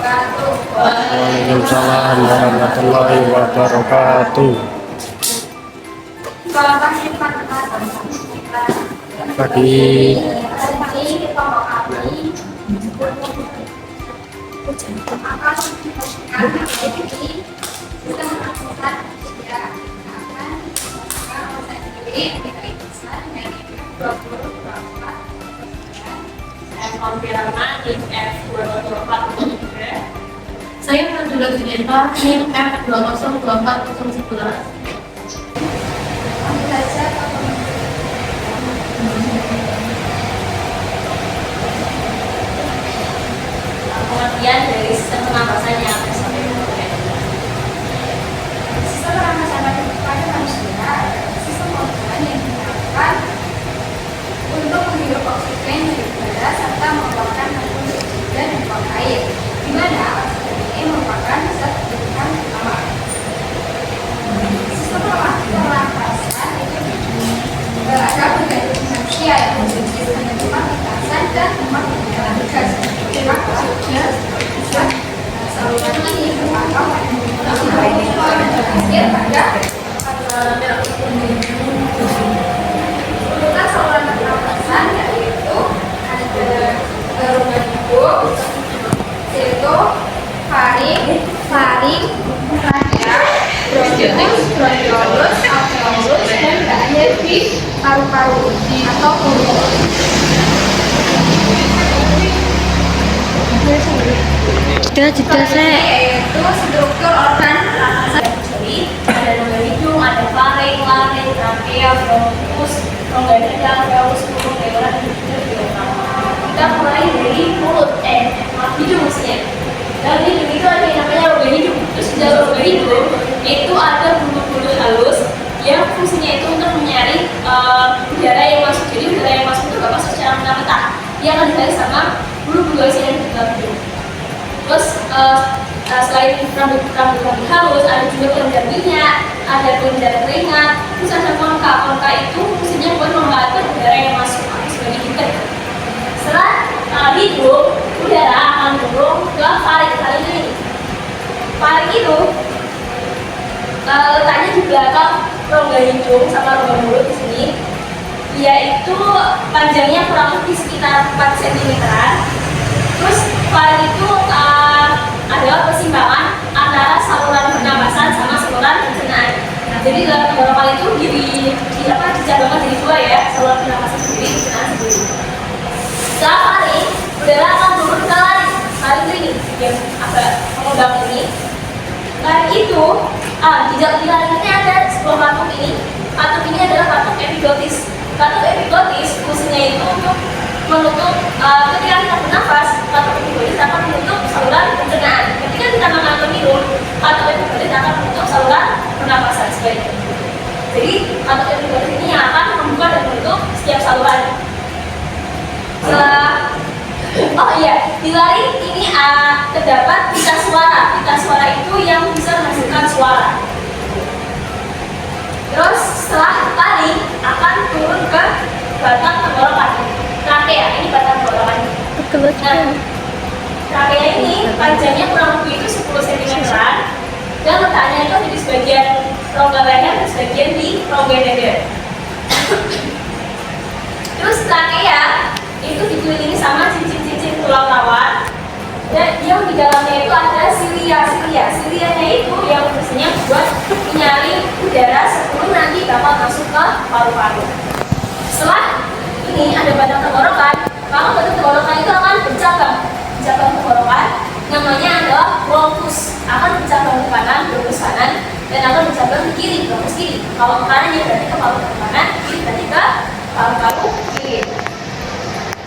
Waalaikumsalam warahmatullahi wabarakatuh. Pagi. Saya menunjukkan identita NIM F2024011. Pengertian dari sistem pernapasan yang akan disampaikan. Sistem pernapasan pada manusia adalah sistem organ yang digunakan untuk menghirup oksigen dari udara serta mengeluarkan karbon dioksida dan buang air, di mana oksigen ini merupakan zat kebutuhan utama. Sistem pernapasan itu ada berbagai manusia yang memiliki tempat pernapasan dan tempat pengeluaran gas. Saluran ini berpangkal urutan saluran pernapasan yaitu ada rongga hidung, yaitu faring, trachea, bronkiolus, alveolus, dan berakhir di paru-paru atau pulmonus. Jeda saya. Yaitu struktur organ pernapasan. Jadi ada rongga hidung, ada faring, laring, trachea, bronkus, rongga dada, alveolus, pulmon, pleura, dan juga diafragma. Kita mulai dari mulut, hidung maksudnya. Dalam hidung itu ada yang namanya rongga hidung. Terus di dalam rongga hidung itu ada bulu-bulu halus yang fungsinya itu untuk menyaring udara yang masuk. Jadi udara yang masuk itu gak masuk secara mentah-mentah. Dia akan ditarik sama bulu-bulu yang ada di dalam hidung. Terus selain rambut halus, ada juga kelenjar minyak, ada kelenjar keringat, terus ada konka. Konka itu fungsinya buat membantu udara yang masuk sebagai hidup. Setelah hidung, udara akan turun ke faring. Faring itu letaknya di belakang rongga hidung sama rongga mulut di sini. Dia itu panjangnya kurang lebih sekitar 4 cm. Terus faring itu adalah persimpangan antara saluran pernapasan sama saluran pencernaan. Jadi dalam tenggorokan itu dicabangkan jadi dua ya, saluran pernapasan sendiri, pencernaan sendiri. Setelah faring, udara akan turun ke laring. Laring ini yang agak mengembang ini. Laring itu di laring ini ada sebuah patung ini. Patung ini adalah patung epiglottis. Patung epiglottis fungsinya itu untuk menutup ketika kita bernafas, patung epiglottis akan menutup saluran pencernaan. Ketika kita mengantuk minum, patung epiglottis akan menutup saluran pernapasan sebaliknya. Jadi patung epiglottis ini yang akan membuka dan menutup setiap saluran. Di laring ini terdapat pita suara. Pita suara itu yang bisa menghasilkan suara. Terus setelah laring akan turun ke batang tenggorokan. Trachea, ini batang tenggorokan. Nah, trachea ini panjangnya kurang lebih itu 10 cm dan letaknya itu ada di sebagian rongga leher dan sebagian di rongga dada. Terus trachea itu dikelilingi sama cincin-cincin tulang rawan dan yang di dalamnya itu ada silia. Silianya itu yang fungsinya buat menyaring udara sebelum nanti bakal masuk ke paru-paru. Setelah ini ada batang tenggorokan, maka batang tenggorokan itu akan bercabang tenggorokan, namanya adalah bronkus. Akan bercabang ke kanan, bronkus kanan, dan akan bercabang ke kiri, bronkus kiri. Kalau ke kanan ya berarti ke paru-paru kanan, kiri berarti ke paru-paru kiri.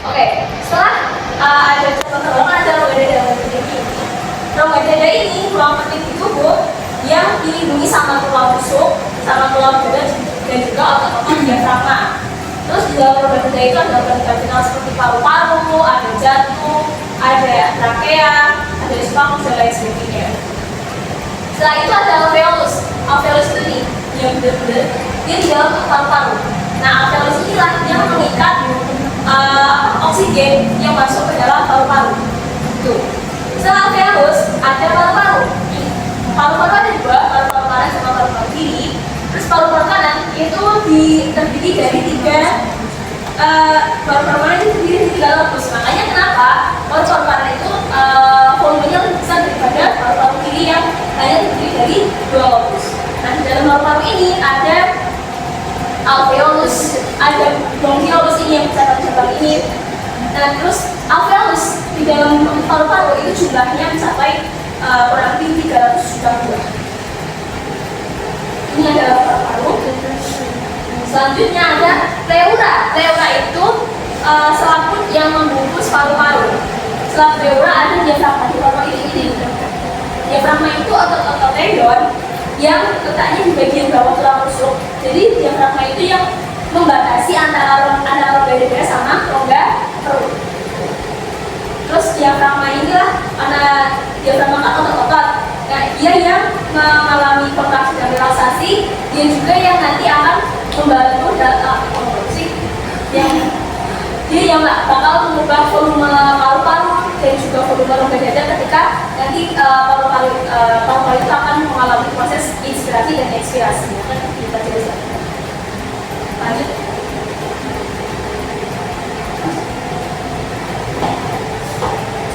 Oke, setelah ada batang tenggorokan, ada rongga dada. Rongga dada ini ruang penting di tubuh yang dilindungi sama tulang rusuk, sama tulang dada, dan juga otot-otot diafragma. Terus di dalam rongga dada itu ada organ vital seperti paru-paru, ada jantung, ada trachea, ada esophagus dan lain sebagainya. Setelah itu ada alveolus. Alveolus itu nih yang benar-benar dia di dalam paru-paru. Nah, alveolus inilah yang mengikat oksigen yang masuk ke dalam paru-paru. Tuh. Setelah alveolus terdiri dari paru-paru itu terdiri dari 3 lobus. Makanya kenapa paru-paru kanan itu volumenya lebih besar daripada paru-paru kiri yang hanya terdiri dari 2 lobus. Nah, di dalam paru-paru ini ada alveolus, ada bronchiolus ini yang cabang-cabang ini. Nah, terus alveolus di dalam paru-paru itu jumlahnya mencapai kurang lebih 300 juta buah. Ini adalah paru-paru. Selanjutnya ada pleura. Pleura itu selaput yang membungkus paru-paru. Setelah pleura ada diafragma. Di paru-paru ini. Diafragma itu otot-otot tendon yang letaknya di bagian bawah tulang rusuk. Jadi diafragma itu yang membatasi antara rongga dada sama rongga perut. Terus diafragma inilah karena diafragma kan otot-otot. Nah, dia yang mengalami kontraksi dan relaksasi, dia juga yang nanti akan membantu dalam kontraksi dia yang bakal mengubah volume paru-paru dan juga volume rongga dada ketika nanti paru-paru itu akan mengalami proses inspirasi dan ekspirasi. Kita jelaskan. Lanjut.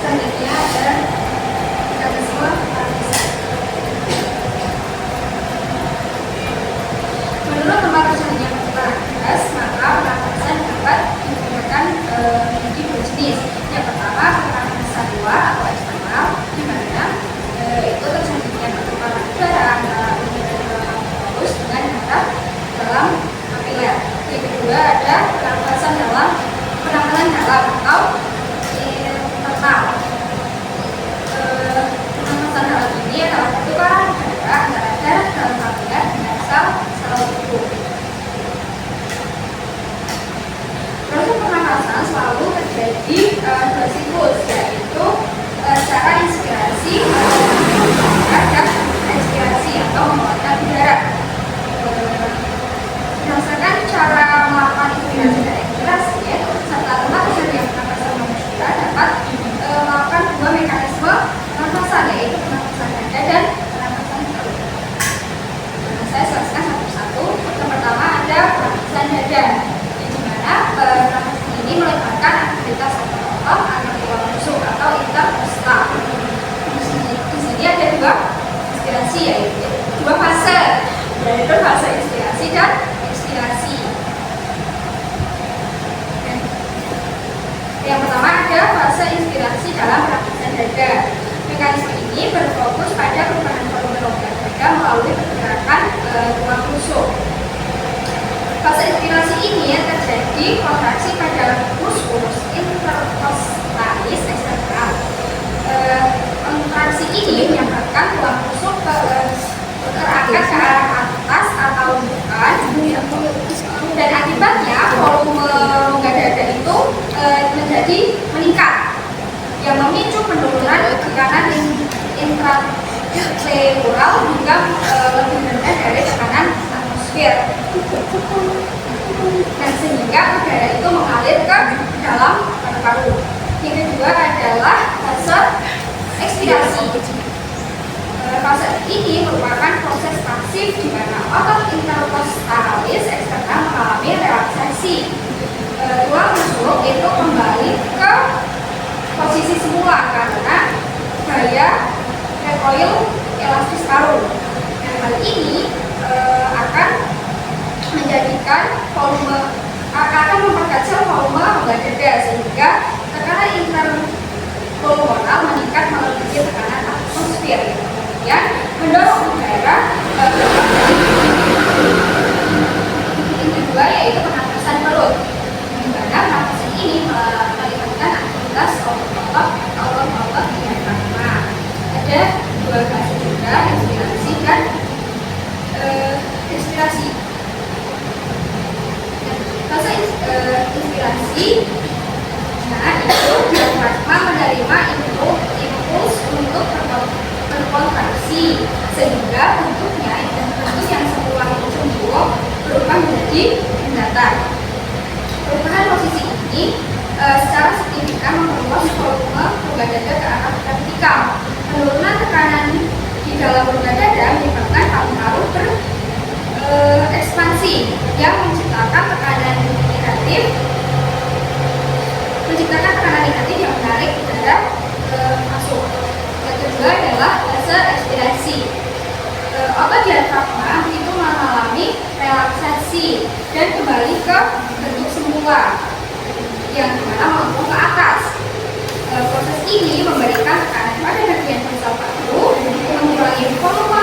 Selanjutnya ada mekanisme pernapasan. Menurut pembahasan yang terakhir, maka pernapasan dapat digunakan menjadi 2 jenis. Yang pertama pernapasan luar atau eksternal, di mana itu terjadinya pertukaran udara antara paru-paru dengan darah dalam kapiler. Yang kedua ada pernapasan dalam atau internal. Pernapasan dalam ini adalah pertukaran udara antara darah dalam kapiler dengan sel tubuh. Proses pernapasan selalu terjadi 2 siklus, yaitu cara inspirasi dan ekspirasi atau mengeluarkan udara. Berdasarkan cara melakukan inspirasi dan ekspirasi, serta tempat terjadinya pernapasan manusia dapat melakukan 2 mekanisme pernapasan, yaitu pernapasan dada dan pernapasan perut. Saya jelaskan satu-satu. Yang pertama ada pernapasan dada, di mana pernapasan ini melibatkan aktivitas otot atau tulang rusuk atau interkostal. Di sini ada 2 inspirasi, yaitu 2 fase, yaitu fase inspirasi dan ekspirasi. Yang pertama ada fase inspirasi dalam pernapasan dada. Mekanisme ini berfokus pada perubahan volume rongga dada melalui pergerakan tulang rusuk. Fase inspirasi ini terjadi kontraksi pada muskulus interkostalis eksternal. Kontraksi ini menyebabkan tulang rusuk terangkat ke arah atas atau bukan, dan akibatnya volume rongga dada itu menjadi meningkat, yang memicu penurunan tekanan intrapleural hingga lebih rendah dari tekanan atmosfer, dan sehingga udara itu mengalir ke dalam paru-paru. Yang kedua adalah fase ekspirasi. Fase ini merupakan proses pasif di mana otot interkostalis eksternal mengalami relaksasi. Tulang rusuk itu kembali ke posisi semula karena gaya recoil elastis paru. Nah, hal ini akan menjadikan akan memperkecil volume rongga dada sehingga tekanan interpulmoral meningkat melebihi tekanan atmosfer. Kemudian mendorong udara yang kedua yaitu pernapasan perut, di mana pernapasan ini melibatkan aktivitas otot diafragma. Ada 2 fase juga, inspirasi dan ekspirasi. Fase inspirasi, nah itu diafragma menerima impuls untuk berkontraksi sehingga bentuknya yang semula itu cembung berubah menjadi datar. Perubahan posisi ini secara signifikan memperluas volume rongga dada ke arah vertikal. Penurunan tekanan di dalam rongga dada menyebabkan paru-paru berekspansi yang ekspirasi. Otot diafragma itu mengalami relaksasi dan kembali ke bentuk semula yang dimana melengkung ke atas. Proses ini memberikan tekanan pada bagian ventral paru, mengurangi volume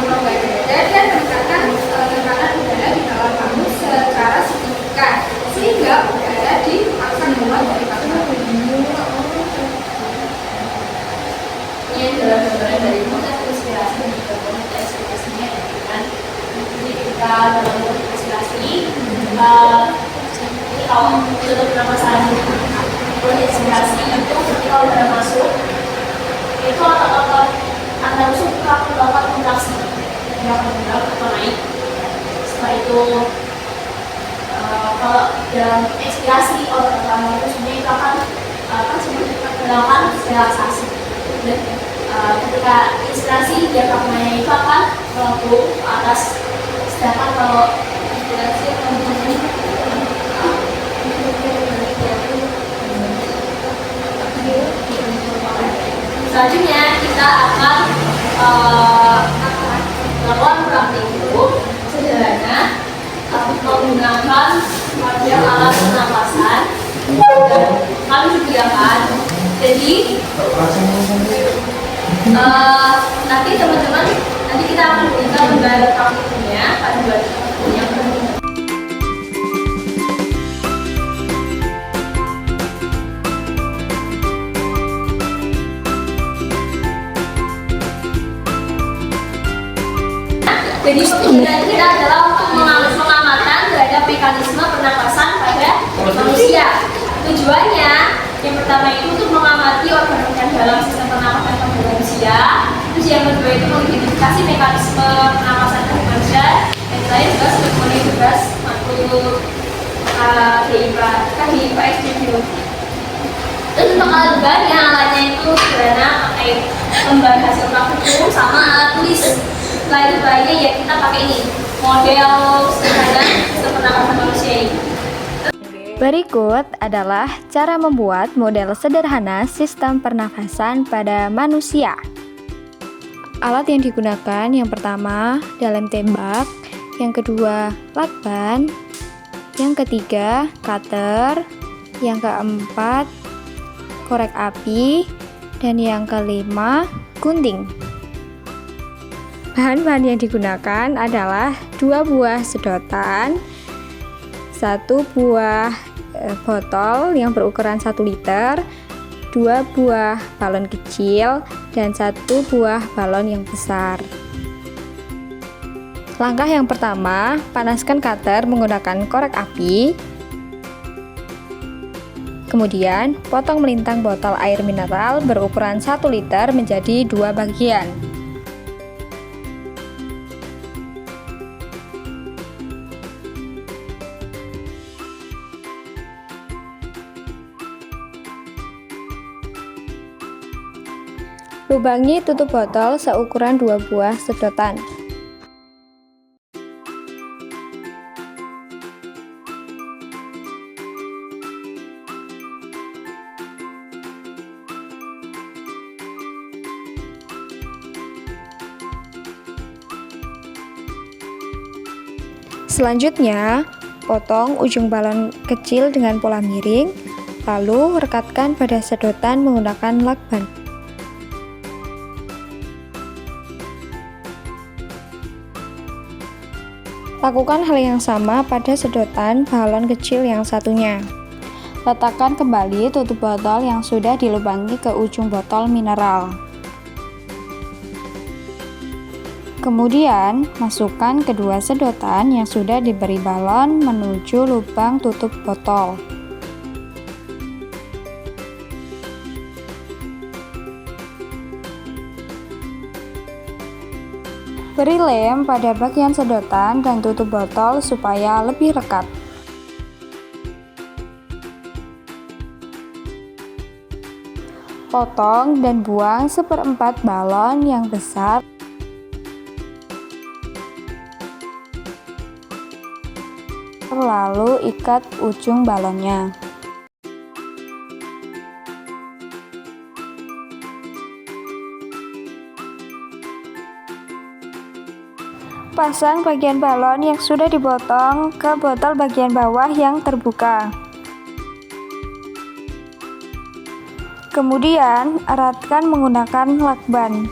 rongga dada dan meningkatkan tekanan udara di dalam paru secara signifikan, sehingga udara dipaksa keluar dari paru. Ini adalah gambaran dari proses inspirasi dan juga proses ekspresinya, kan? Jadi ketika dalam proses inspirasi, ini kalau untuk pernapasan proses inspirasi itu ketika udara masuk, itu otot-otot antara suka dapat kontraksi, dia akan mendarat atau naik. Setelah itu, kalau dalam ekspirasi otot-otot itu sebenarnya itu akan melakukan relaksasi. Dan ketika inspirasi diafragmanya itu akan melengkung ke atas, sedangkan kalau inspirasi selanjutnya kita akan melakukan praktik itu sederhana menggunakan model alat pernapasan dan kami sediakan. Jadi nanti teman-teman kita akan berikan gambar praktiknya pada bulan yang kedua. Jadi pembelajaran kita adalah untuk pengamatan terhadap mekanisme pernapasan pada manusia. Tujuannya yang pertama itu untuk mengamati organ-organ dalam sistem pernapasan pada manusia. Terus yang kedua itu mengidentifikasi mekanisme pernapasan pada manusia. Yang terakhir juga sebagai tugas makhluk KDIPA SDQ. Terus untuk alat bahannya, alatnya itu sederhana, pakai lembar hasil praktikum sama alat tulis. Selain lainnya ya kita pakai ini model sederhana sistem pernapasan manusia ini. Berikut adalah cara membuat model sederhana sistem pernafasan pada manusia. Alat yang digunakan yang pertama dalam tembak, yang kedua lakban, yang ketiga cutter, yang keempat korek api, dan yang kelima gunting. Bahan-bahan yang digunakan adalah 2 buah sedotan, 1 buah botol yang berukuran 1 liter, 2 buah balon kecil, dan 1 buah balon yang besar. Langkah yang pertama, panaskan cutter menggunakan korek api. Kemudian, potong melintang botol air mineral berukuran 1 liter menjadi 2 bagian. Lubangi tutup botol seukuran 2 buah sedotan. Selanjutnya, potong ujung balon kecil dengan pola miring, lalu rekatkan pada sedotan menggunakan lakban. Lakukan hal yang sama pada sedotan balon kecil yang satunya. Letakkan kembali tutup botol yang sudah dilubangi ke ujung botol mineral. Kemudian, masukkan kedua sedotan yang sudah diberi balon menuju lubang tutup botol. Beri lem pada bagian sedotan dan tutup botol supaya lebih rekat. Potong dan buang 1/4 balon yang besar. Lalu ikat ujung balonnya. Pasang bagian balon yang sudah dipotong ke botol bagian bawah yang terbuka. Kemudian, eratkan menggunakan lakban.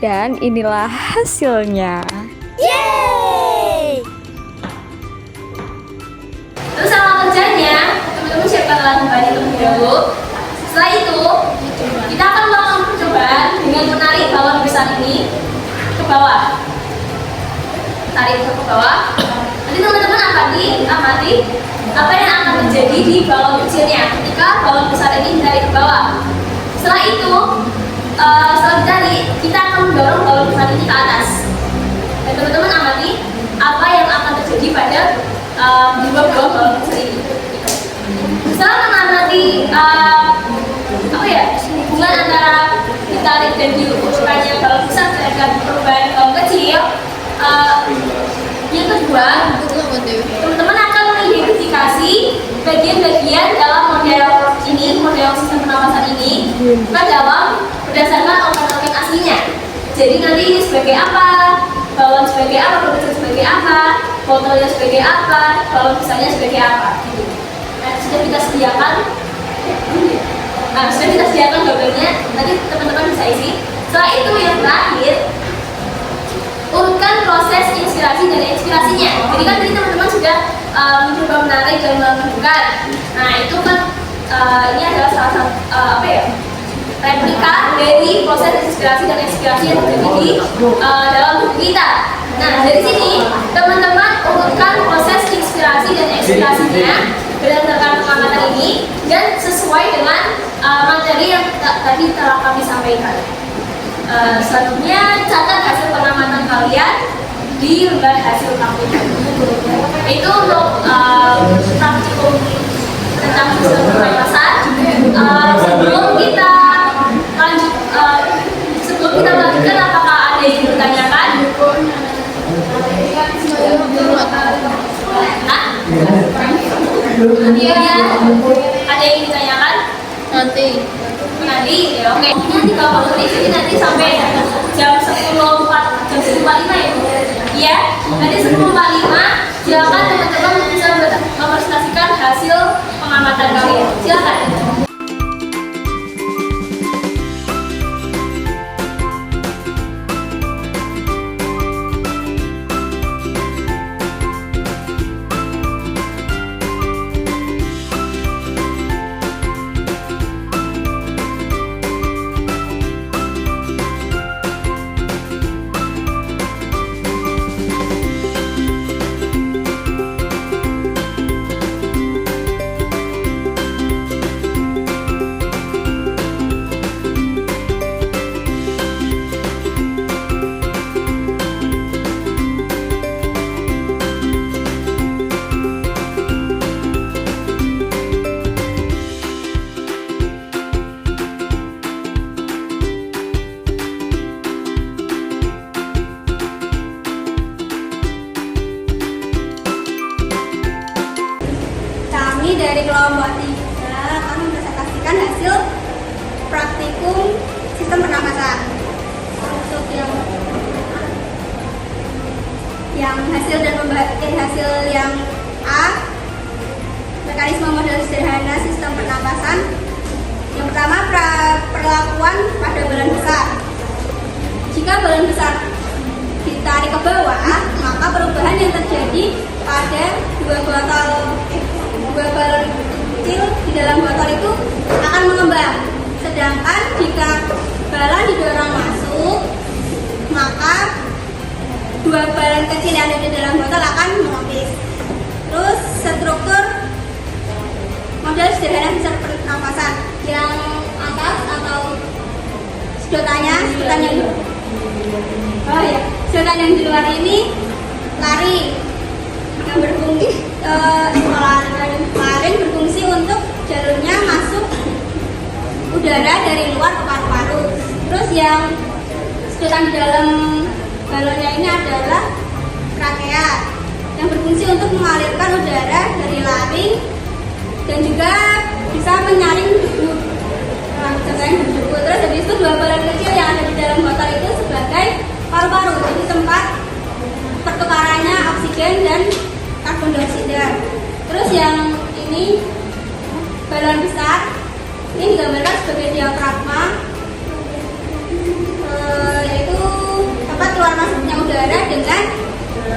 Dan inilah hasilnya. Yeay! Terus sama kerjanya, teman-teman siapkan alat banyak terlebih dahulu. Setelah itu, kita akan melakukan percobaan dengan menarik balon besar ini ke bawah. Tarik ke bawah. Nanti teman-teman amati apa yang akan terjadi di balon kecilnya ketika balon besar ini ditarik ke bawah. Setelah itu, setelah ditarik, kita akan mendorong balon besar ini ke atas. Dan teman-teman amati apa yang akan terjadi pada dua buah balon besar ini. Setelah mengamati hubungan antara ditarik dan diukurkannya balon besar terhadap perubahan balon kecil, yang kedua, teman-teman akan mengidentifikasi bagian-bagian dalam model sistem pernapasan ini ke dalam berdasarkan organ-organ aslinya. Jadi nanti ini sebagai apa, balon sebagai apa, balon kecil sebagai apa, botolnya sebagai apa, balon besarnya sebagai apa, gitu. Nah, sudah kita sediakan gambarnya, nanti teman-teman bisa isi. Setelah itu yang terakhir, urutkan proses inspirasi dan ekspirasinya. Jadi kan tadi teman-teman sudah mencoba menarik dan menentukan. Nah itu kan ini adalah salah satu replika dari proses inspirasi dan ekspirasi yang terjadi di dalam tubuh kita. Nah dari sini teman-teman urutkan proses inspirasi dan ekspirasinya berdasarkan pengamatan ini dan sesuai dengan materi yang tadi telah kami sampaikan. Selanjutnya catat hasil pengamatan kalian di lembar hasil praktikum. Itu untuk praktikum tentang sistem pernapasan. Sebelum kita lanjutkan, apakah ada yang ditanyakan? Iya, ada yang ditanyakan? Nanti ya, oke. Nanti kalau menit, jadi nanti sampai jam 10.45 ya. Iya, nanti 10.45 silakan teman-teman bisa mempresentasikan hasil pengamatan kalian. Silakan. Dari kelompok 3 akan mempresentasikan hasil praktikum sistem pernapasan. Untuk yang hasil dan pembagian hasil yang A, mekanisme model sederhana sistem pernapasan. Yang pertama, perlakuan pada balon besar. Jika balon besar ditarik ke bawah, maka perubahan yang terjadi pada dua balon kecil di dalam botol itu akan mengembang. Sedangkan jika balon didorong masuk, maka dua balon kecil yang ada di dalam botol akan mengepis. Terus struktur model sederhana sistem pernapasan yang atas atau sedotan yang di luar ini lari yang berfungsi laring berfungsi untuk jalurnya masuk udara dari luar ke paru-paru. Terus yang sedotan di dalam balonnya ini adalah trakea yang berfungsi untuk mengalirkan udara dari laring dan juga bisa menyaring debu. Terus habis itu dua balon kecil yang ada di dalam botol itu sebagai paru-paru, jadi tempat pertukarannya oksigen dan karbon dioksida. Terus yang ini balon besar, ini digambarkan sebagai diafragma, yaitu tempat keluar masuknya udara dengan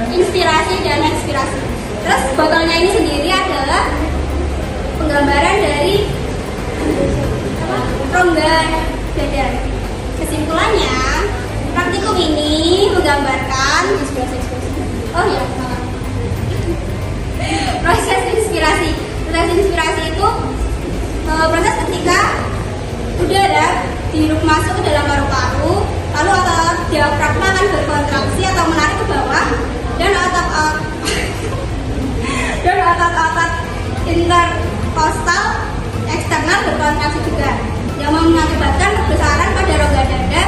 inspirasi dan ekspirasi. Terus botolnya ini sendiri adalah penggambaran dari rongga dada. Kesimpulannya, praktikum ini menggambarkan proses inspirasi. Proses inspirasi itu proses ketika udara dihirup masuk ke dalam paru-paru, lalu otot diafragma akan berkontraksi atau menarik ke bawah, dan otot-otot interkostal eksternal berkontraksi juga, yang mengakibatkan kebesaran pada rongga dada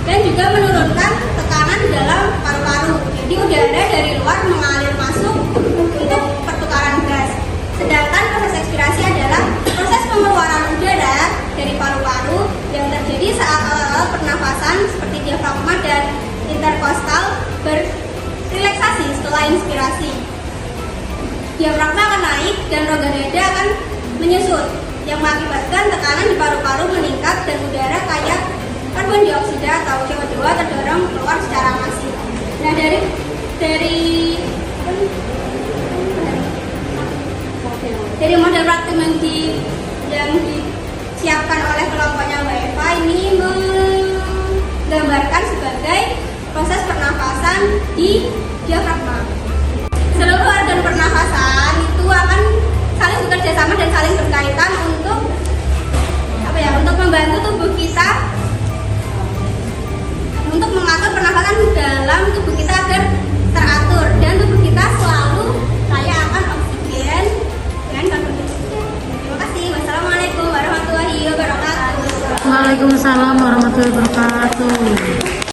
dan juga menurunkan tekanan di dalam paru-paru. Jadi udara dari luar mengalir masuk untuk pertukaran gas. Sedangkan proses ekspirasi adalah proses pengeluaran udara dari paru-paru yang terjadi saat otot pernafasan seperti diafragma dan interkostal berrelaksasi setelah inspirasi. Diafragma akan naik dan rongga dada akan menyusut, yang mengakibatkan tekanan di paru-paru meningkat dan udara kayak karbon dioksida atau CO2 terdorong keluar secara masif. Nah, dari model praktik yang disiapkan oleh kelompoknya Mbak Eva ini menggambarkan sebagai proses pernafasan di diafragma. Seluruh organ pernafasan itu akan